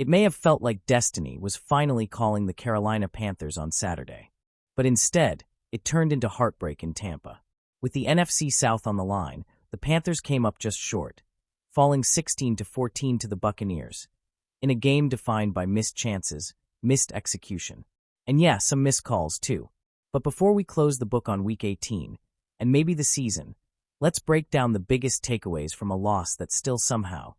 It may have felt like destiny was finally calling the Carolina Panthers on Saturday. But instead, it turned into heartbreak in Tampa. With the NFC South on the line, the Panthers came up just short, falling 16-14 to the Buccaneers, in a game defined by missed chances, missed execution, and yeah, some missed calls too. But before we close the book on Week 18, and maybe the season, let's break down the biggest takeaways from a loss that still somehow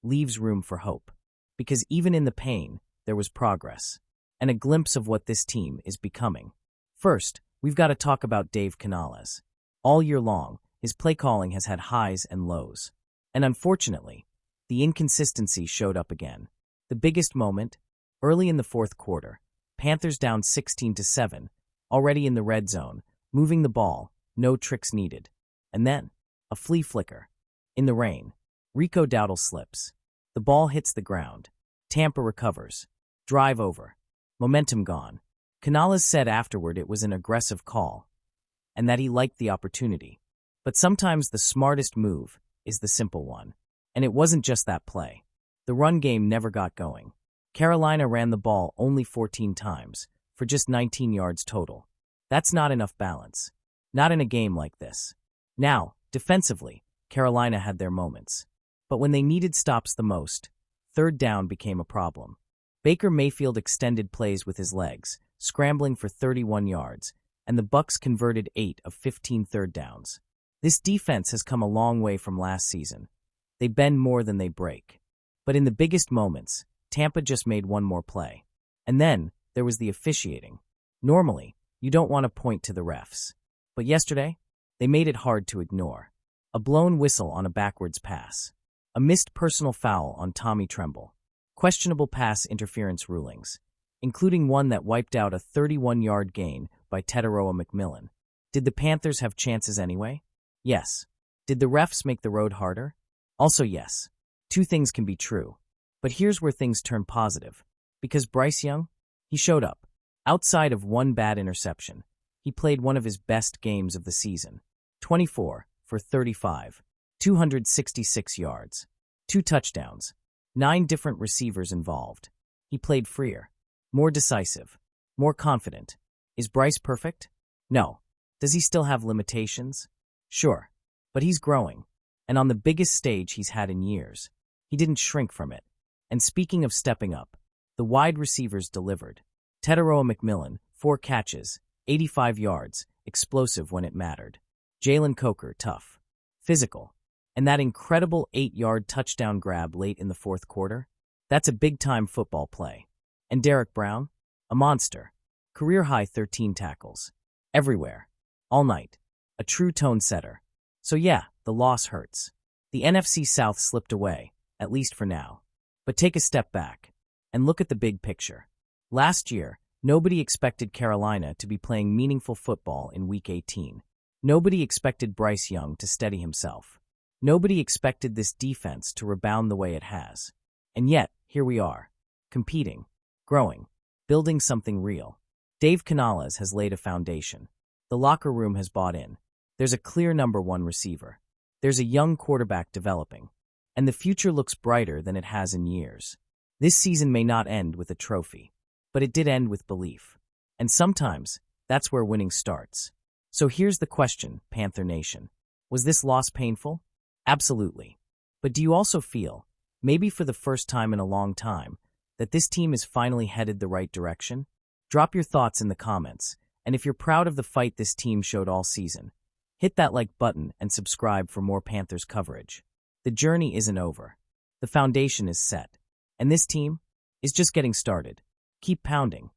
leaves room for hope. Because even in the pain, there was progress, and a glimpse of what this team is becoming. First, we've got to talk about Dave Canales. All year long, his play calling has had highs and lows. And unfortunately, the inconsistency showed up again. The biggest moment, early in the fourth quarter, Panthers down 16-7, already in the red zone, moving the ball, no tricks needed. And then, a flea flicker. In the rain, Rico Dowdle slips. The ball hits the ground. Tampa recovers. Drive over. Momentum gone. Canales said afterward it was an aggressive call, and that he liked the opportunity. But sometimes the smartest move is the simple one. And it wasn't just that play. The run game never got going. Carolina ran the ball only 14 times, for just 19 yards total. That's not enough balance. Not in a game like this. Now, defensively, Carolina had their moments. But when they needed stops the most, third down became a problem. Baker Mayfield extended plays with his legs, scrambling for 31 yards, and the Bucs converted 8 of 15 third downs. This defense has come a long way from last season. They bend more than they break. But in the biggest moments, Tampa just made one more play. And then, there was the officiating. Normally, you don't want to point to the refs. But yesterday, they made it hard to ignore. A blown whistle on a backwards pass. A missed personal foul on Tommy Tremble. Questionable pass interference rulings, including one that wiped out a 31-yard gain by Teteroa McMillan. Did the Panthers have chances anyway? Yes. Did the refs make the road harder? Also yes. Two things can be true. But here's where things turn positive. Because Bryce Young, he showed up. Outside of one bad interception, he played one of his best games of the season. 24 for 35. 266 yards, 2 touchdowns, 9 different receivers involved. He played freer, more decisive, more confident. Is Bryce perfect? No. Does he still have limitations? Sure. But he's growing. And on the biggest stage he's had in years, he didn't shrink from it. And speaking of stepping up, the wide receivers delivered. Teteroa McMillan, 4 catches, 85 yards, explosive when it mattered. Jalen Coker, tough, physical. And that incredible 8-yard touchdown grab late in the fourth quarter? That's a big-time football play. And Derek Brown? A monster. Career-high 13 tackles. Everywhere. All night. A true tone setter. So yeah, the loss hurts. The NFC South slipped away, at least for now. But take a step back and look at the big picture. Last year, nobody expected Carolina to be playing meaningful football in Week 18. Nobody expected Bryce Young to steady himself. Nobody expected this defense to rebound the way it has. And yet, here we are, competing, growing, building something real. Dave Canales has laid a foundation. The locker room has bought in. There's a clear number 1 receiver. There's a young quarterback developing. And the future looks brighter than it has in years. This season may not end with a trophy, but it did end with belief. And sometimes, that's where winning starts. So here's the question, Panther Nation. Was this loss painful? Absolutely. But do you also feel, maybe for the first time in a long time, that this team is finally headed the right direction? Drop your thoughts in the comments, and if you're proud of the fight this team showed all season, hit that like button and subscribe for more Panthers coverage. The journey isn't over. The foundation is set. And this team is just getting started. Keep pounding.